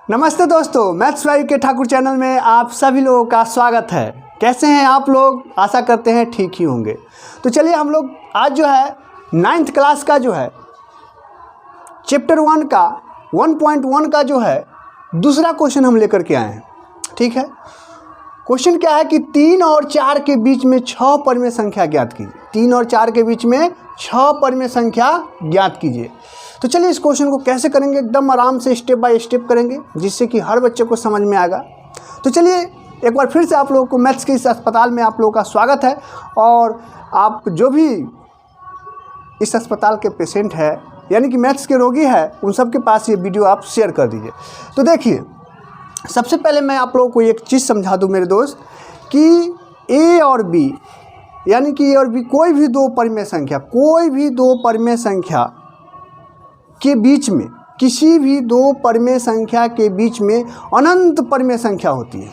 नमस्ते दोस्तों, maths Y के ठाकुर चैनल में आप सभी लोगों का स्वागत है। कैसे हैं आप लोग? आशा करते हैं ठीक ही होंगे। तो चलिए हम लोग आज जो है 9th क्लास का जो है चैप्टर 1 का 1.1 का जो है दूसरा क्वेश्चन हम लेकर के आए हैं। ठीक है, क्वेश्चन क्या है कि 3 और 4 के बीच में 6 परिमेय संख्या ज्ञात कीजिए। 3 और 4 के बीच में 6 परिमेय संख्या ज्ञात कीजिए। तो चलिए इस क्वेश्चन को कैसे करेंगे, एकदम आराम से स्टेप बाय स्टेप करेंगे, जिससे कि हर बच्चे को समझ में आएगा। तो चलिए एक बार फिर से आप लोगों को मैथ्स के इस अस्पताल में आप लोगों का स्वागत है। और आप जो भी इस अस्पताल के पेशेंट है, यानी कि मैथ्स के रोगी है, उन सब के पास ये वीडियो आप शेयर कर दीजिए। तो देखिए, सबसे पहले मैं आप लोगों को एक चीज़ समझा दूं मेरे दोस्त कि ए और बी, यानी कि ए और बी कोई भी दो परिमेय संख्या के बीच में, किसी भी दो परिमेय संख्या के बीच में अनंत परिमेय संख्या होती है।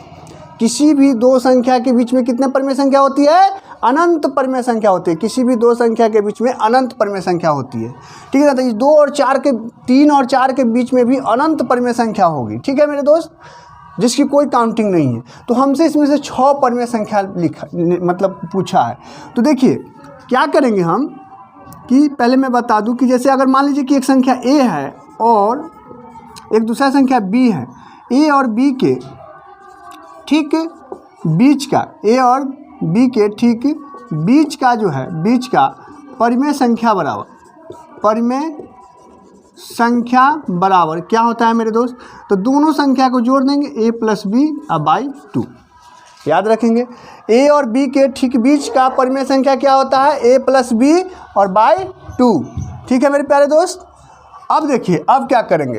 किसी भी दो संख्या के बीच में कितने परिमेय संख्या होती है? अनंत परिमेय संख्या होती है। किसी भी दो संख्या के बीच में अनंत परिमेय संख्या होती है। ठीक है ना? तो इस 2 और 4 के 3 और 4 के बीच में भी अनंत परिमेय संख्या होगी। ठीक है मेरे दोस्त, जिसकी कोई काउंटिंग नहीं है। तो हमसे इसमें से 6 परिमेय संख्या पूछा है। तो देखिए क्या करेंगे हम कि पहले मैं बता दूं कि जैसे अगर मान लीजिए कि एक संख्या a है और एक दूसरा संख्या b है, a और b के ठीक बीच का, a और b के ठीक बीच का जो है, बीच का परिमेय संख्या बराबर क्या होता है मेरे दोस्त? तो दोनों संख्या को जोड़ देंगे, a + b बाई 2। याद रखेंगे, a और b के ठीक बीच का परिमेय संख्या क्या होता है? a + b और बाई 2। ठीक है मेरे प्यारे दोस्त। अब देखिए, अब क्या करेंगे?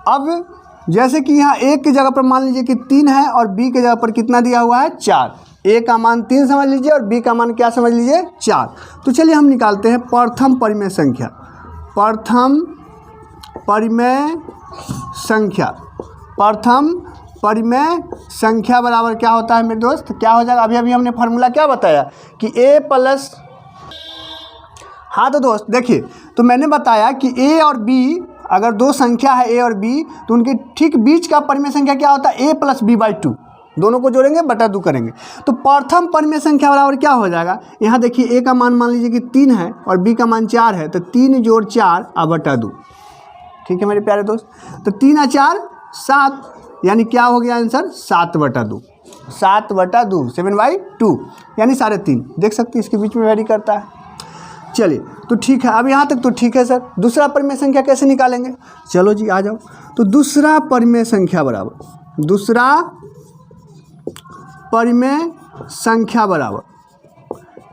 अब जैसे कि यहाँ a की जगह पर मान लीजिए कि 3 है और b की जगह पर कितना दिया हुआ है? 4। a का मान 3 समझ लीजिए और b का मान क्या समझ लीजिए? 4। तो चलिए हम निकालते हैं प्रथम परिमेय संख्या। प्रथम परिमेय संख्या बराबर क्या होता है मेरे दोस्त? क्या हो जाएगा? अभी हमने फार्मूला क्या बताया कि a प्लस, हाँ तो दोस्त देखिए, तो मैंने बताया कि a और b, अगर दो संख्या है a और b, तो उनके ठीक बीच का परिमेय संख्या क्या होता है? a + b by 2। दोनों को जोड़ेंगे, बटा 2 करेंगे। तो प्रथम परिमेय संख्या बराबर क्या हो जाएगा? यहाँ देखिए, a का मान लीजिए कि 3 है और b का मान 4 है, तो 3 जोड़ 4 बटा 2। ठीक है मेरे प्यारे दोस्त। तो 3 और 4 7, यानी क्या हो गया आंसर? 7 बटा 2। 7 बटा 2 7/2, यानी 3.5। देख सकते हैं इसके बीच में वेरी करता है। चलिए तो ठीक है, अब यहाँ तक तो ठीक है सर। दूसरा परिमेय संख्या कैसे निकालेंगे? चलो जी आ जाओ। तो दूसरा परिमेय संख्या बराबर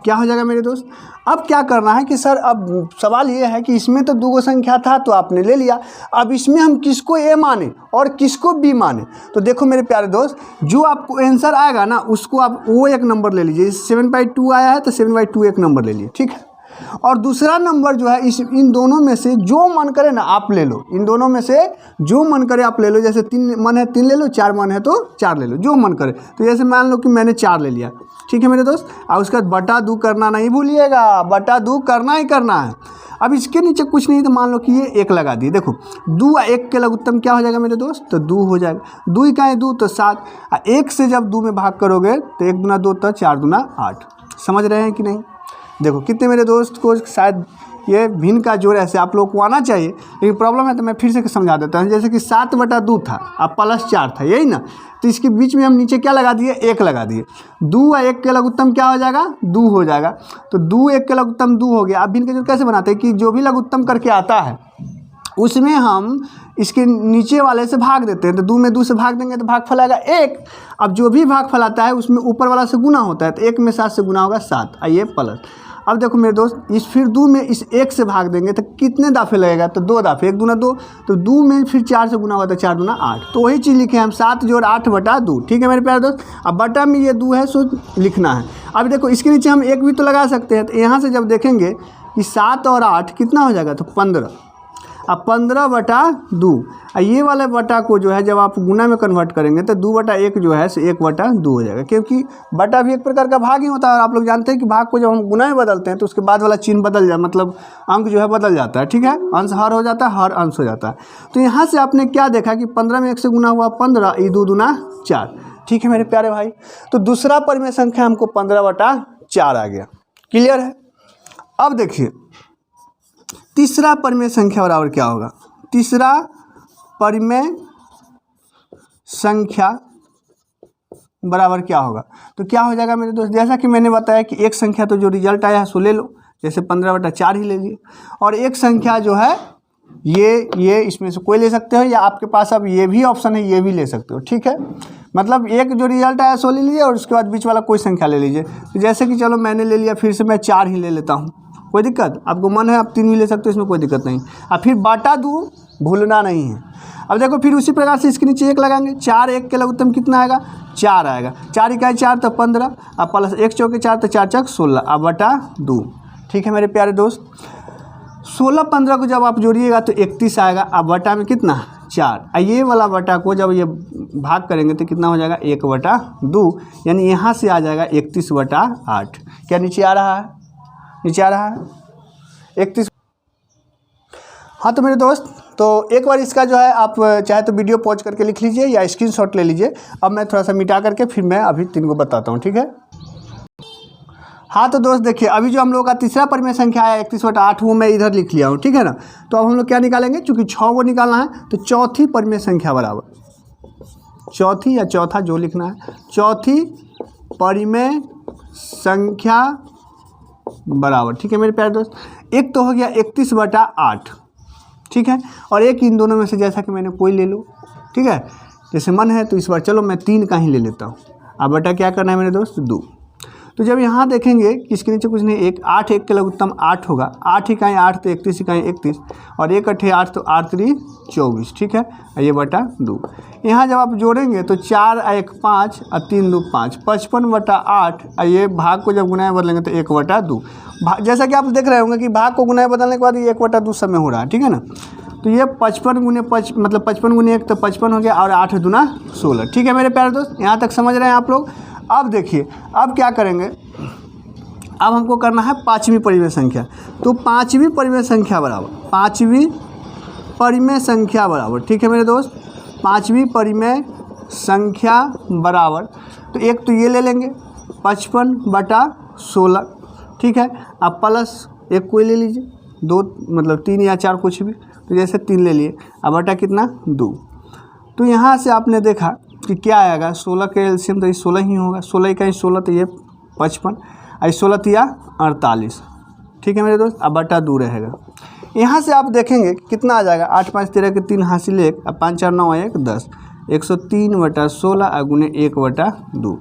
क्या हो जाएगा मेरे दोस्त? अब क्या करना है कि सर, अब सवाल ये है कि इसमें तो 2 संख्या था तो आपने ले लिया, अब इसमें हम किसको a माने और किसको b माने? तो देखो मेरे प्यारे दोस्त, जो आपको आंसर आएगा ना, उसको आप वो एक नंबर ले लीजिए। 7/2 आया है तो 7/2 एक नंबर ले लिए। ठीक है, और दूसरा नंबर जो है इन दोनों में से जो मन करे ना आप ले लो। इन दोनों में से जो मन करे आप ले लो। जैसे 3 मन है 3 ले लो, 4 मन है तो 4 ले लो, जो मन करे। तो जैसे मान लो कि मैंने 4 ले लिया। ठीक है मेरे दोस्त, और उसका बटा 2 करना नहीं भूलिएगा, बटा 2 करना ही करना है। अब इसके नीचे कुछ नहीं, तो मान लो कि ये 1 लगा दिए। देखो 2 और 1 के लघुत्तम क्या हो जाएगा मेरे दोस्त? तो 2 हो जाएगा। 2 का 2 तो 7, और 1 से जब 2 में भाग करोगे तो 1 दूना 2 तो 4 दूना 8। समझ रहे हैं कि नहीं? देखो कितने मेरे दोस्त को शायद ये भिन्न का जोड़ ऐसे आप लोग को आना चाहिए, लेकिन प्रॉब्लम है तो मैं फिर से समझा देता हूँ। जैसे कि 7 बटा 2 था, अब प्लस 4 था, यही ना? तो इसके बीच में हम नीचे क्या लगा दिए? 1 लगा दिए। 2 और 1 के लघुत्तम क्या हो जाएगा? 2 हो जाएगा। तो 2 1 के लघुत्तम 2 हो गया। अब भिन्न का जोड़ कैसे बनाते हैं कि जो भी लघुत्तम करके आता है उसमें हम इसके नीचे वाले से भाग देते हैं। तो 2 में 2 से भाग देंगे तो भागफल आएगा 1। अब जो भी भागफल आता है उसमें ऊपर वाला से गुना होता है, तो 1 में 7 से गुना होगा 7, ये प्लस। अब देखो मेरे दोस्त, इस फिर 2 में इस 1 से भाग देंगे तो कितने दाफे लगेगा? तो 2 दाफे, 1 दूना 2, तो 2 में फिर 4 से गुना होगा तो 4 दूना 8। तो वही चीज़ लिखे हम, 7 जोड़ 8 बटा 2। ठीक है मेरे प्यारे दोस्त। अब बटा में ये 2 है सो लिखना है। अब देखो इसके नीचे हम 1 भी तो लगा सकते हैं। तो यहाँ से जब देखेंगे कि 7 और 8 कितना हो जाएगा? तो 15। अब 15/2 ये वाले बटा को जो है जब आप गुना में कन्वर्ट करेंगे तो 2/1 जो है से 1/2 हो जाएगा, क्योंकि बटा भी एक प्रकार का भाग ही होता है। और आप लोग जानते हैं कि भाग को जब हम गुना में बदलते हैं तो उसके बाद वाला चिन्ह बदल जाए, मतलब अंक जो है बदल जाता है, ठीक है। अंश हर हो जाता है, हर अंश हो जाता है। तो यहाँ से आपने क्या देखा कि 15 में 1 से गुना हुआ 15, 2 दूना 4, ठीक है मेरे प्यारे भाई। तो दूसरा परिमेय संख्या हमको 15/4 आ गया, क्लियर है। अब देखिए तीसरा परिमेय संख्या बराबर क्या होगा। तीसरा परिमेय संख्या बराबर क्या होगा, तो क्या हो जाएगा मेरे दोस्त, जैसा कि मैंने बताया कि एक संख्या तो जो रिजल्ट आया है सो ले लो, जैसे 15/4 ही ले लिए। और एक संख्या जो है ये इसमें से कोई ले सकते हो, या आपके पास अब ये भी ऑप्शन है, ये भी ले सकते हो, ठीक है। मतलब एक जो रिजल्ट आया सो ले लीजिए और उसके बाद बीच वाला कोई संख्या ले लीजिए। तो जैसे कि चलो मैंने ले लिया, फिर से मैं 4 ही ले लेता हूँ, कोई दिक्कत, आपको मन है आप 3 भी ले सकते हो, इसमें कोई दिक्कत नहीं। अब फिर बाटा 2 भूलना नहीं है। अब देखो फिर उसी प्रकार से इसके नीचे 1 लगाएंगे, 4 1 के लघुत्तम कितना आएगा, 4 आएगा। 4 इकाई 4 तो 15, अब प्लस 1 चौके 4 तो 4 चौक 16, अब बटा 2, ठीक है मेरे प्यारे दोस्त। 16 15 को जब आप जोड़िएगा तो 31 आएगा, अब बटा में कितना 4, ये वाला बटा को जब ये भाग करेंगे तो कितना हो जाएगा 1/2, यानी यहाँ से आ जाएगा 31/8। क्या नीचे आ रहा है, नीचे आ रहा है 31। हाँ तो मेरे दोस्त, तो एक बार इसका जो है आप चाहे तो वीडियो पॉज करके लिख लीजिए या स्क्रीनशॉट ले लीजिए। अब मैं थोड़ा सा मिटा करके फिर मैं अभी 3 को बताता हूँ, ठीक है। हाँ तो दोस्त देखिए, अभी जो हम लोग का तीसरा परिमेय संख्या है 31/8 वो मैं इधर लिख लिया हूँ, ठीक है ना। तो अब हम लोग क्या निकालेंगे, चूँकि 6 को निकालना है तो चौथी परिमेय संख्या बराबर, चौथी या चौथा जो लिखना है, चौथी परिमेय संख्या बराबर, ठीक है मेरे प्यारे दोस्त। एक तो हो गया 31/8, ठीक है, और एक इन दोनों में से जैसा कि मैंने कोई ले लो, ठीक है, जैसे मन है। तो इस बार चलो मैं 3 का ही ले लेता हूँ। अब बटा क्या करना है मेरे दोस्त 2। तो जब यहाँ देखेंगे कि इसके नीचे कुछ नहीं, 1 8 1 के लघुत्तम 8 होगा, 8 इकाई 8 तो 31 इकाई 31, और 1 8 8 तो 8 3 24, ठीक है, ये बटा 2। यहाँ जब आप जोड़ेंगे तो 4 1 5 और 3 2 5, 55/8, ये भाग को जब गुना में बदलेंगे तो 1/2। जैसा कि आप देख रहे होंगे कि भाग को गुना में बदलने के बाद ये 1/2 समय हो रहा है, ठीक है ना। तो ये 55 गुने 5 मतलब 55 गुने 1 तो 55 हो गया, और 8 दूना 16, ठीक है मेरे प्यारे दोस्त। यहाँ तक समझ रहे हैं आप लोग। अब देखिए अब क्या करेंगे, अब हमको करना है 5वीं परिमेय संख्या। तो 5वीं परिमेय संख्या बराबर, 5वीं परिमेय संख्या बराबर, ठीक है मेरे दोस्त, 5वीं परिमेय संख्या बराबर। तो एक तो ये ले लेंगे 55/16, ठीक है। अब प्लस एक कोई ले लीजिए, 2 मतलब 3 या 4 कुछ भी, तो जैसे 3 ले लिए, अब बटा कितना 2। तो यहाँ से आपने देखा कि क्या आएगा, 16 के एलसीएम तो ये 16 ही होगा, 16 का 16 तो ये 55, 16 तिया 48, ठीक है मेरे दोस्त। अब बटा 2 रहेगा। यहाँ से आप देखेंगे कितना आ जाएगा, 8 5 13 के 3 हासिल 1, अब 5 4 9 1 10, 103/16 गुने 1/2।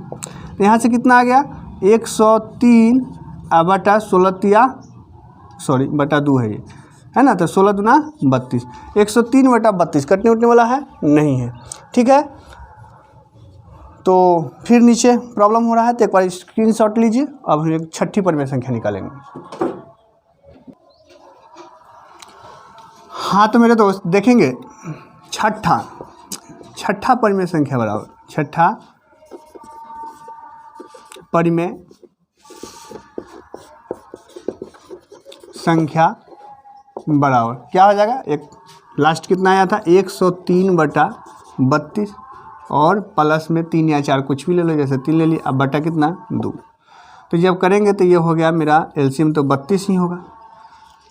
तो यहाँ से कितना आ गया 103 बटा 16 तिया सॉरी बटा 2 है ये, है ना। तो 16 दूना 32, 103/32 कटने उठने वाला है नहीं है, ठीक है। तो फिर नीचे प्रॉब्लम हो रहा है तो एक बार स्क्रीनशॉट लीजिए। अब हम एक छठी परिमेय संख्या निकालेंगे। हाँ तो मेरे दोस्त देखेंगे छठा परिमेय संख्या बराबर, छठा परिमेय संख्या बराबर क्या हो जाएगा, एक लास्ट कितना आया था 103/32 और प्लस में 3 या 4 कुछ भी ले लो, जैसे 3 ले लिया, अब बटा कितना 2। तो जब करेंगे तो ये हो गया मेरा एलसीएम तो 32 ही होगा।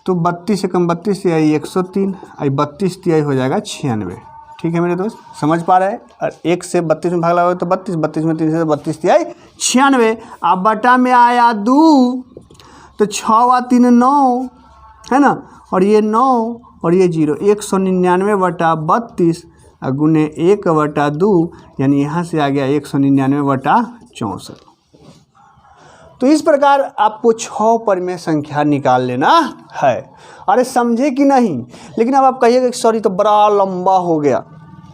तो 32 से कम 32 तिहाई 103, 32 तिहाई हो जाएगा 96, ठीक है मेरे दोस्त, समझ पा रहे हैं। और 1 से 32 में भाग लगा तो 32, 32 में 3 से 32 तिहाई 96। अब बटा में आया 2, तो 6 व 3 9 है ना, और ये 9 और ये 0, 199/32 गुने 1/2, यानी यहाँ से आ गया 199/64। तो इस प्रकार आपको 6 परिमेय संख्या निकाल लेना है। अरे समझे कि नहीं, लेकिन अब आप कहिएगा कि सॉरी तो बड़ा लंबा हो गया,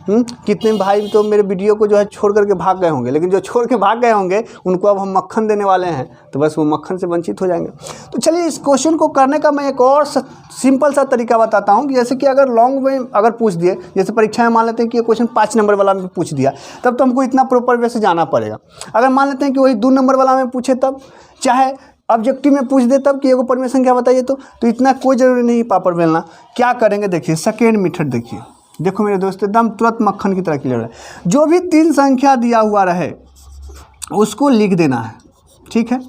कितने भाई तो मेरे वीडियो को जो है छोड़ करके भाग गए होंगे, लेकिन जो छोड़ के भाग गए होंगे उनको अब हम मक्खन देने वाले हैं, तो बस वो मक्खन से वंचित हो जाएंगे। तो चलिए इस क्वेश्चन को करने का मैं एक और सिंपल सा तरीका बताता हूँ कि जैसे कि अगर लॉन्ग में अगर पूछ दिए, जैसे परीक्षा में मान लेते हैं कि ये क्वेश्चन 5 नंबर वाला में पूछ दिया, तब तो हमको इतना प्रॉपर वे से जाना पड़ेगा। अगर मान लेते हैं कि वही 2 नंबर वाला में पूछे, तब चाहे ऑब्जेक्टिव में पूछ दे तब कि एगो परिमेय संख्या बताइए, तो इतना कोई ज़रूरी नहीं पापड़ बेलना। क्या करेंगे देखिए, सेकेंड मेथड देखिए, देखो मेरे दोस्त एकदम तुरंत मक्खन की तरह क्लियर है। जो भी 3 संख्या दिया हुआ रहे उसको लिख देना है, ठीक है।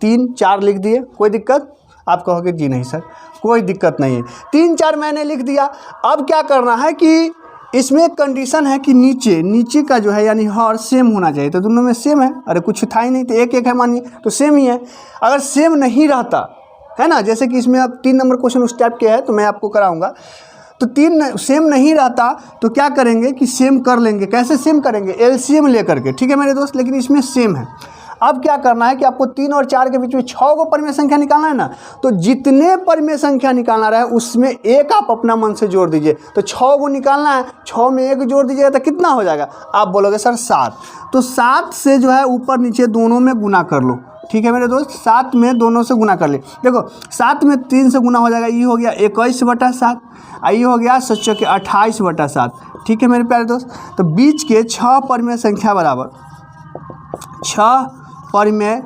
3 4 लिख दिए, कोई दिक्कत? आप कहोगे जी नहीं सर कोई दिक्कत नहीं है, 3 4 मैंने लिख दिया। अब क्या करना है कि इसमें एक कंडीशन है कि नीचे का जो है यानी हर सेम होना चाहिए, तो दोनों में सेम है। अरे कुछ था ही नहीं तो एक है मानिए, तो सेम ही है। अगर सेम नहीं रहता है ना, जैसे कि इसमें अब 3 नंबर क्वेश्चन उस टाइप के है तो मैं आपको कराऊंगा, तो 3 सेम नहीं रहता तो क्या करेंगे कि सेम कर लेंगे। कैसे सेम करेंगे? एलसीएम लेकर के, ठीक है मेरे दोस्त। लेकिन इसमें सेम है। अब क्या करना है कि आपको 3 और 4 के बीच में 6 को परिमेय संख्या निकालना है ना, तो जितने परिमेय संख्या निकालना रहे उसमें एक आप अपना मन से जोड़ दीजिए। तो 6 को निकालना है, 6 में 1 जोड़ दीजिएगा तो कितना हो जाएगा? आप बोलोगे सर 7, तो 7 से जो है ऊपर नीचे दोनों में गुना कर लो, ठीक है मेरे दोस्त। 7 में दोनों से गुना कर ले। देखो 7 में 3 से गुना हो जाएगा, ये हो गया 21/7, ये हो गया 28/7, ठीक है मेरे प्यारे दोस्त। तो बीच के 6 परिमेय संख्या बराबर 6 परिमेय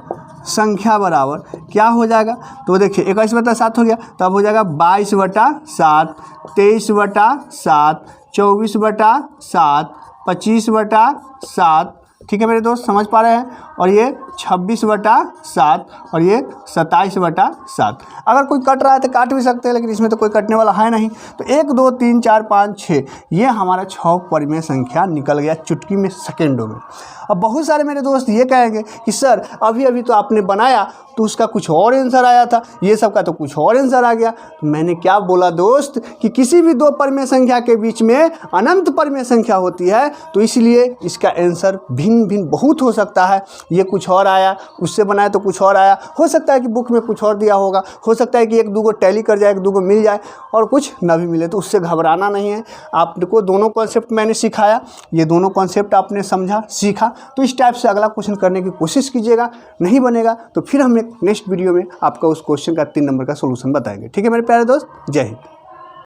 संख्या बराबर क्या हो जाएगा? तो देखिए 21/7 हो गया, तो अब हो जाएगा 22/7, 23/7, 24/7, 25/7, ठीक है मेरे दोस्त, समझ पा रहे हैं। और ये 26/7 और ये 27/7। अगर कोई कट रहा है तो काट भी सकते हैं, लेकिन इसमें तो कोई कटने वाला है नहीं। तो 1 2 3 4 5 6 ये हमारा 6 परिमेय संख्या निकल गया चुटकी में, सेकेंडों में। अब बहुत सारे मेरे दोस्त ये कहेंगे कि सर अभी तो आपने बनाया तो उसका कुछ और आंसर आया था, ये सब का तो कुछ और आंसर आ गया। तो मैंने क्या बोला दोस्त कि किसी भी 2 परिमेय संख्या के बीच में अनंत परिमेय संख्या होती है, तो इसलिए इसका आंसर भिन्न भिन्न बहुत हो सकता है। ये कुछ और आया, उससे बनाया तो कुछ और आया, हो सकता है कि बुक में कुछ और दिया होगा, हो सकता है कि 1 2 को टैली कर जाए, 1 2 को मिल जाए और कुछ ना भी मिले। तो उससे घबराना नहीं है। आपको दोनों कॉन्सेप्ट मैंने सिखाया, ये दोनों कॉन्सेप्ट आपने समझा सीखा, तो इस टाइप से अगला क्वेश्चन करने की कोशिश कीजिएगा। नहीं बनेगा तो फिर हम एक नेक्स्ट वीडियो में आपका उस क्वेश्चन का 3 नंबर का सोल्यूशन बताएंगे। ठीक है मेरे प्यारे दोस्त, जय हिंद।